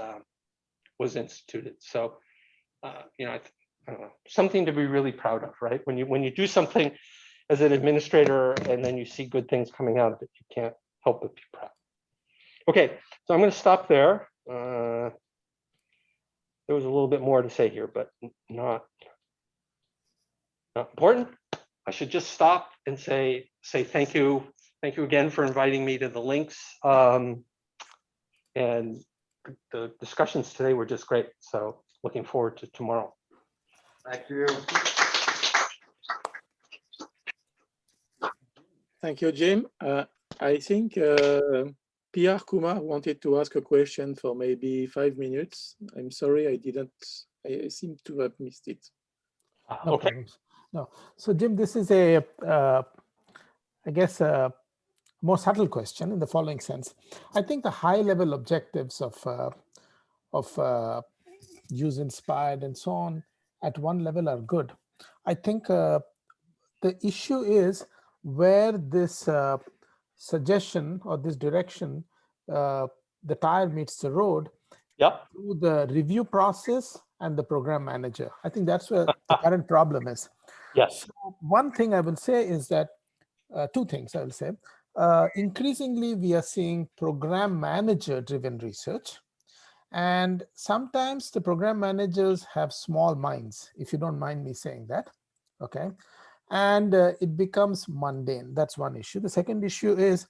Speaker 2: instituted. So, you know, I don't know, something to be really proud of, right? When you do something as an administrator and then you see good things coming out of it, you can't help but be proud. Okay, so I'm going to stop there. There was a little bit more to say here, but not important. I should just stop and say thank you. Thank you again for inviting me to the links. And the discussions today were just great. So looking forward to tomorrow.
Speaker 6: Thank you.
Speaker 1: Thank you, Jim. I think PR Kumar wanted to ask a question for maybe 5 minutes. I'm sorry, I seem to have missed it.
Speaker 8: No problems. No. So Jim, this is a, I guess, a more subtle question in the following sense. I think the high level objectives of use-inspired and so on at one level are good. I think the issue is where this suggestion or this direction, the tire meets the road,
Speaker 2: Yep.
Speaker 8: through the review process and the program manager. I think that's where the current problem is.
Speaker 2: Yes.
Speaker 8: So one thing I will say is that, 2 things I will say. Increasingly, we are seeing program manager driven research. And sometimes the program managers have small minds, if you don't mind me saying that. Okay. And it becomes mundane. That's one issue. The second issue is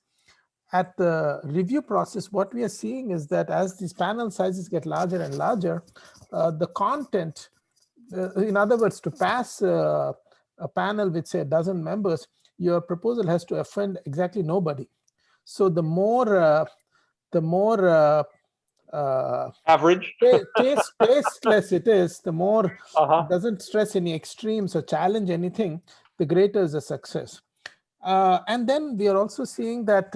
Speaker 8: at the review process, what we are seeing is that as these panel sizes get larger and larger, the content, in other words, to pass a panel with say a dozen members, your proposal has to offend exactly nobody. So the more
Speaker 2: Average.
Speaker 8: tasteless it is, the more it doesn't stress any extremes or challenge anything, the greater is the success. And then we are also seeing that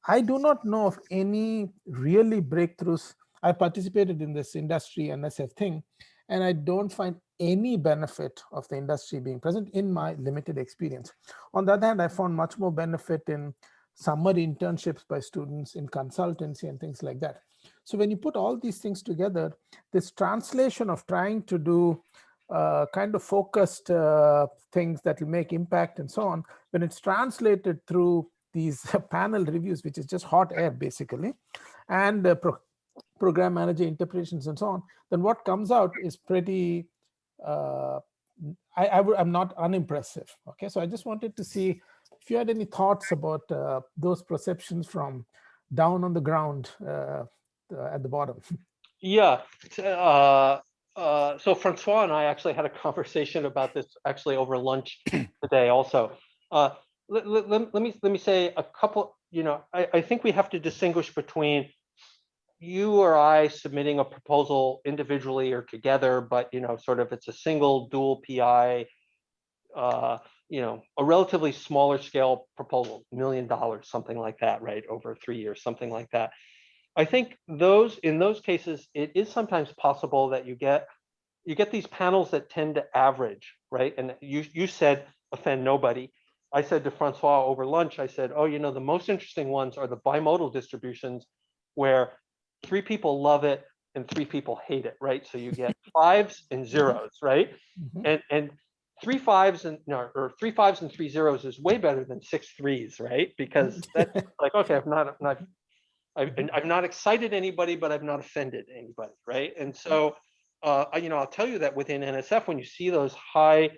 Speaker 8: I do not know of any really breakthroughs. I participated in this industry NSF thing, and I don't find any benefit of the industry being present in my limited experience. On the other hand, I found much more benefit in summer internships by students, in consultancy and things like that. So when you put all these things together, this translation of trying to do kind of focused things that will make impact and so on, when it's translated through these panel reviews, which is just hot air basically, and program manager interpretations and so on, then what comes out is pretty, I'm not unimpressive. Okay, so I just wanted to see if you had any thoughts about those perceptions from down on the ground at the bottom.
Speaker 2: Yeah. So Francois and I actually had a conversation about this actually over lunch today also. Let me say a couple, you know, I think we have to distinguish between you or I submitting a proposal individually or together, but, you know, sort of it's a single dual PI, you know, a relatively smaller scale proposal, $1 million, something like that, right? Over 3 years, something like that. I think in those cases, it is sometimes possible that you get these panels that tend to average, right? And you said offend nobody. I said to Francois over lunch, I said, oh, you know, the most interesting ones are the bimodal distributions where 3 people love it and 3 people hate it, right? So you get 5s and 0s, right? And 3 5s and no, or 3 5s and 3 0s is way better than 6 3s, right? Because that's like, okay, I've not excited anybody, but I've not offended anybody, right? And so, you know, I'll tell you that within NSF, when you see those high,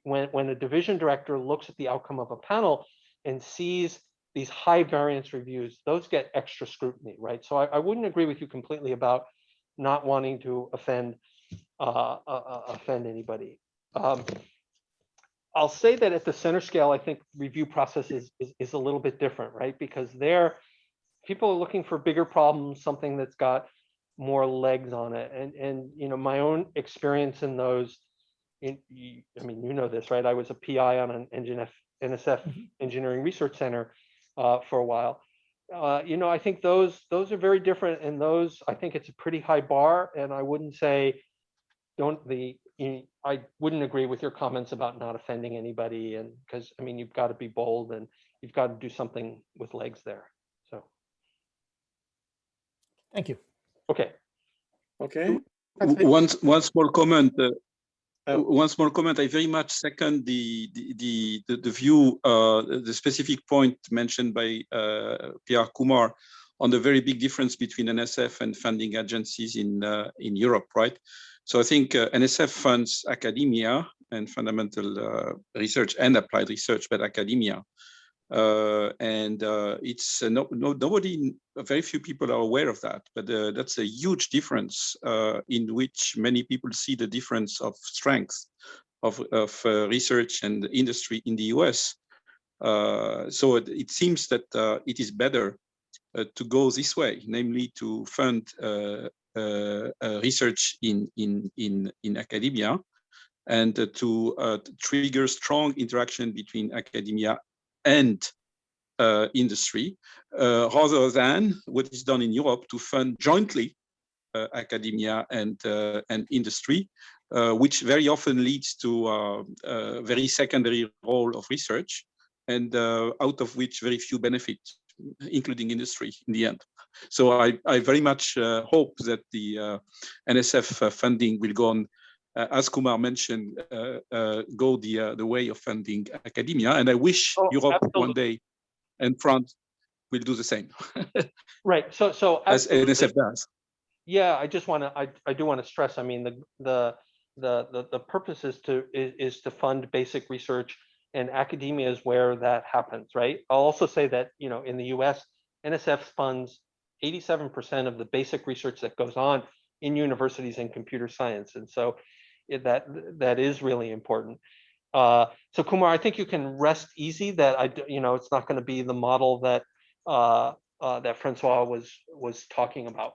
Speaker 2: when the division director looks at the outcome of a panel and sees these high variance reviews, those get extra scrutiny, right? So I wouldn't agree with you completely about not wanting to offend anybody. I'll say that at the center scale, I think review process is a little bit different, right? Because there, people are looking for bigger problems, something that's got more legs on it. And you know, my own experience in those, I mean, you know this, right? I was a PI on an NSF Engineering Research Center for a while. You know, I think those are very different, and those, I think it's a pretty high bar, and I wouldn't say, I wouldn't agree with your comments about not offending anybody, and because, I mean, you've got to be bold and you've got to do something with legs there. So.
Speaker 8: Thank you.
Speaker 2: Okay.
Speaker 1: Okay.
Speaker 9: One small comment. One small comment. I very much second the view, the specific point mentioned by Pierre Kumar on the very big difference between NSF and funding agencies in Europe, right? So I think NSF funds academia and fundamental research and applied research, but academia. It's nobody, very few people are aware of that, but that's a huge difference in which many people see the difference of strength of research and industry in the US. So it seems that it is better to go this way, namely to fund research in academia and to trigger strong interaction between academia and industry, rather than what is done in Europe to fund jointly academia and industry, which very often leads to a very secondary role of research, and out of which very few benefit, including industry in the end. So I very much hope that the NSF funding will go on, as Kumar mentioned, go the way of funding academia. And I wish Europe one day and France will do the same.
Speaker 2: Right. So
Speaker 9: as NSF does.
Speaker 2: Yeah, I just want to. I do want to stress. I mean, the purpose is to fund basic research, and academia is where that happens, right? I'll also say that, you know, in the U.S., NSF funds 87% of the basic research that goes on in universities in computer science, and so that is really important. So Kumar, I think you can rest easy that you know, it's not going to be the model that that Francois was talking about,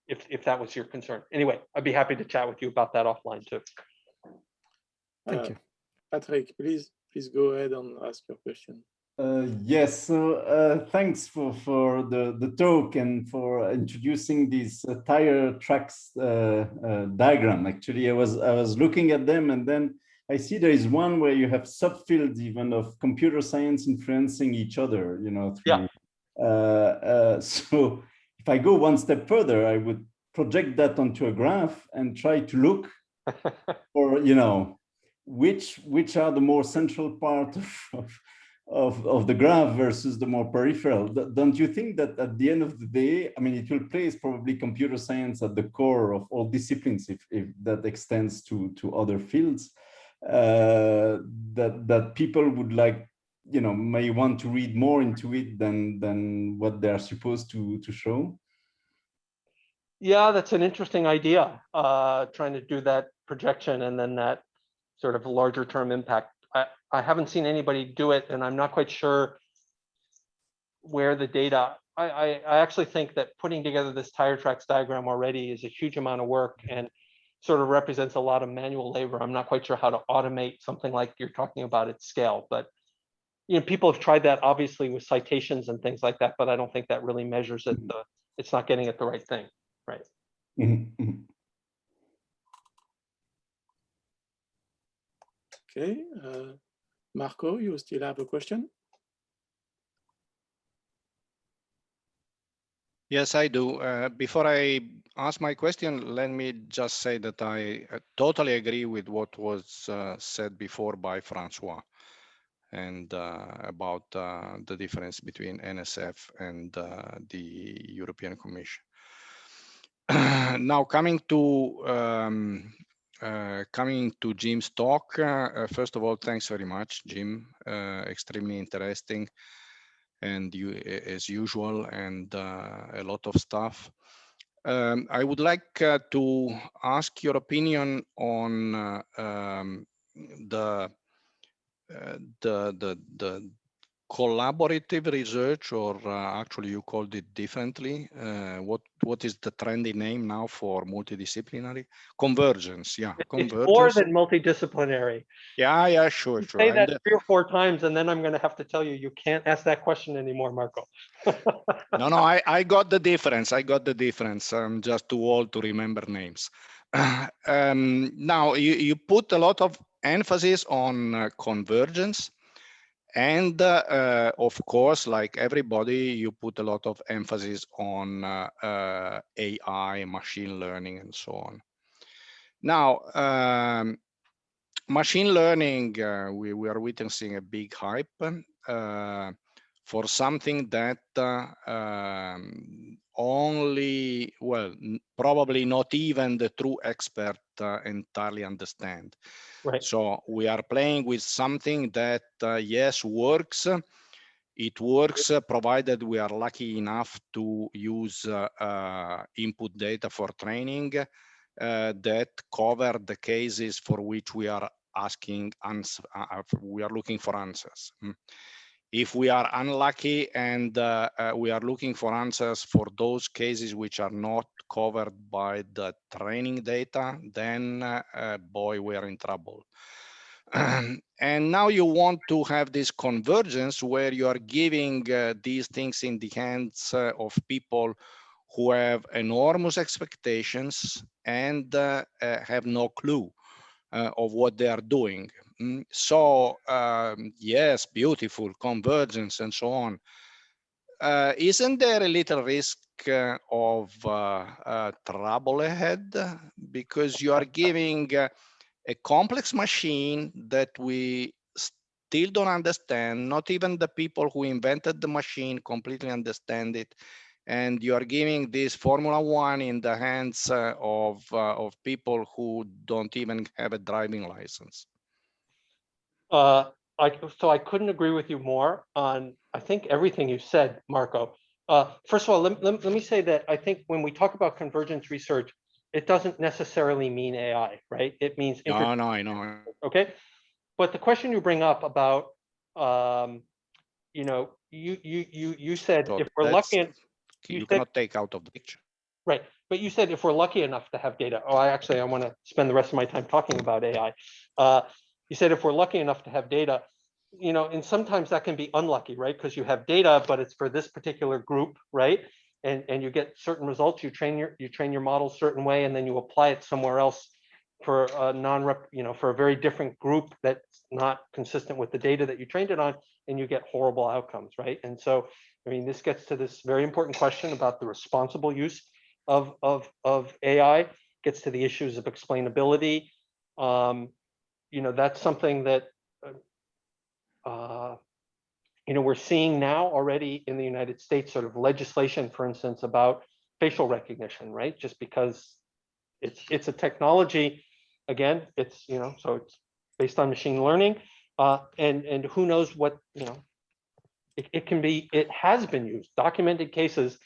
Speaker 2: if that was your concern. Anyway, I'd be happy to chat with you about that offline too.
Speaker 8: Thank you.
Speaker 1: Patrick, please go ahead and ask your question.
Speaker 10: Yes, so thanks for the talk and for introducing these tire tracks diagram. Actually, I was looking at them, and then I see there is one where you have subfields even of computer science influencing each other, you know, through, so if I go one step further, I would project that onto a graph and try to look for, you know, which are the more central part of the graph versus the more peripheral. Don't you think that at the end of the day, I mean, it will place probably computer science at the core of all disciplines if that extends to other fields, that people would like, you know, may want to read more into it than what they're supposed to show?
Speaker 2: Yeah, that's an interesting idea, trying to do that projection and then that sort of larger term impact. I haven't seen anybody do it, and I'm not quite sure where the data, I actually think that putting together this tire tracks diagram already is a huge amount of work and sort of represents a lot of manual labor. I'm not quite sure how to automate something like you're talking about at scale, but you know, people have tried that obviously with citations and things like that, but I don't think that really measures it. It's not getting at the right thing, right?
Speaker 10: Mm-hmm.
Speaker 1: Okay. Marco, you still have a question?
Speaker 11: Yes, I do. Before I ask my question, let me just say that I totally agree with what was said before by Francois and about the difference between NSF and the European Commission. Now, coming to Jim's talk, first of all, thanks very much, Jim. Extremely interesting, and you, as usual, and a lot of stuff. I would like to ask your opinion on the collaborative research, or actually you called it differently. What is the trendy name now for multidisciplinary? Convergence, yeah.
Speaker 2: It's
Speaker 11: Convergence.
Speaker 2: more than multidisciplinary.
Speaker 11: Yeah, sure.
Speaker 2: Say that 3 or 4 times, and then I'm going to have to tell you, you can't ask that question anymore, Marco.
Speaker 11: No, I got the difference. I'm just too old to remember names. Now, you put a lot of emphasis on convergence. And of course, like everybody, you put a lot of emphasis on AI, machine learning, and so on. Now, machine learning, we are witnessing a big hype for something that only, well, probably not even the true expert entirely understand.
Speaker 2: Right.
Speaker 11: So we are playing with something that, yes, works. It works provided we are lucky enough to use input data for training that cover the cases for which we are asking, we are looking for answers. If we are unlucky and we are looking for answers for those cases which are not covered by the training data, then boy, we are in trouble. And now you want to have this convergence where you are giving these things in the hands of people who have enormous expectations and have no clue of what they are doing. So yes, beautiful convergence and so on. Isn't there a little risk of trouble ahead? Because you are giving a complex machine that we still don't understand. Not even the people who invented the machine completely understand it. And you are giving this Formula One in the hands of people who don't even have a driving license.
Speaker 2: So I couldn't agree with you more on, I think, everything you said, Marco. First of all, let me say that I think when we talk about convergence research, it doesn't necessarily mean AI, right? It means
Speaker 11: No, I know.
Speaker 2: Okay, but the question you bring up about, you know, you said
Speaker 11: So
Speaker 2: if we're lucky, and
Speaker 11: you cannot take out of the picture.
Speaker 2: Right, but you said if we're lucky enough to have data. Oh, I want to spend the rest of my time talking about AI. You said if we're lucky enough to have data, you know, and sometimes that can be unlucky, right? Because you have data, but it's for this particular group, right? And you get certain results. You train your model a certain way, and then you apply it somewhere else for a for a very different group that's not consistent with the data that you trained it on, and you get horrible outcomes, right? And so, I mean, this gets to this very important question about the responsible use of AI, gets to the issues of explainability. You know, that's something that you know, we're seeing now already in the United States, sort of legislation, for instance, about facial recognition, right? Just because it's a technology, again, it's, you know, so it's based on machine learning, and who knows what, you know, it has been used, documented cases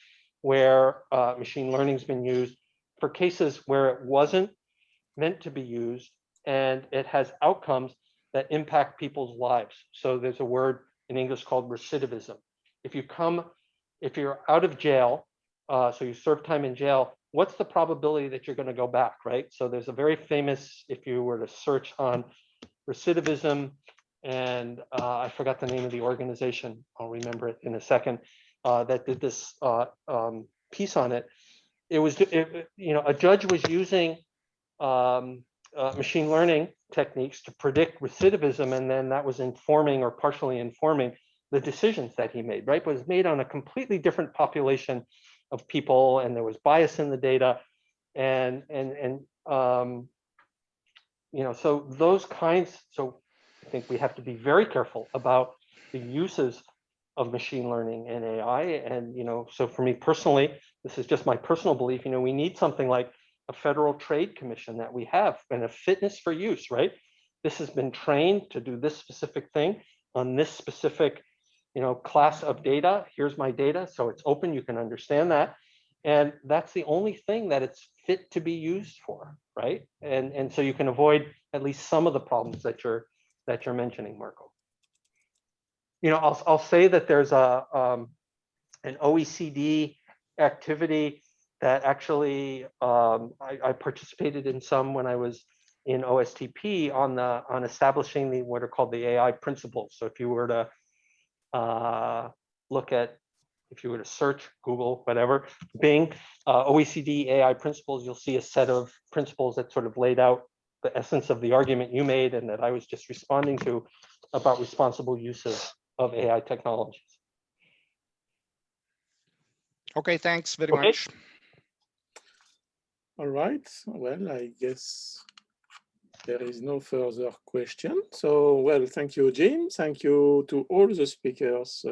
Speaker 2: where machine learning has been used for cases where it wasn't meant to be used, and it has outcomes that impact people's lives. So there's a word in English called recidivism. If you're out of jail, so you serve time in jail, what's the probability that you're going to go back, right? So there's a very famous, if you were to search on recidivism, and I forgot the name of the organization, I'll remember it in a second, that did this piece on it. It was, you know, a judge was using machine learning techniques to predict recidivism, and then that was informing or partially informing the decisions that he made, right? But it was made on a completely different population of people, and there was bias in the data, and you know, so those kinds. So I think we have to be very careful about the uses of machine learning and AI. And you know, so for me personally, this is just my personal belief. You know, we need something like a Federal Trade Commission that we have, and a fitness for use, right? This has been trained to do this specific thing on this specific, you know, class of data. Here's my data, so it's open. You can understand that, and that's the only thing that it's fit to be used for, right? And so you can avoid at least some of the problems that you're mentioning, Marco. You know, I'll say that there's an OECD activity that actually I participated in some when I was in OSTP on establishing what are called the AI principles. So if you were to if you were to search Google, whatever, Bing, OECD AI principles, you'll see a set of principles that sort of laid out the essence of the argument you made and that I was just responding to about responsible uses of AI technologies.
Speaker 11: Okay, thanks very much.
Speaker 1: All right, well, I guess there is no further question. So, well, thank you, Jim. Thank you to all the speakers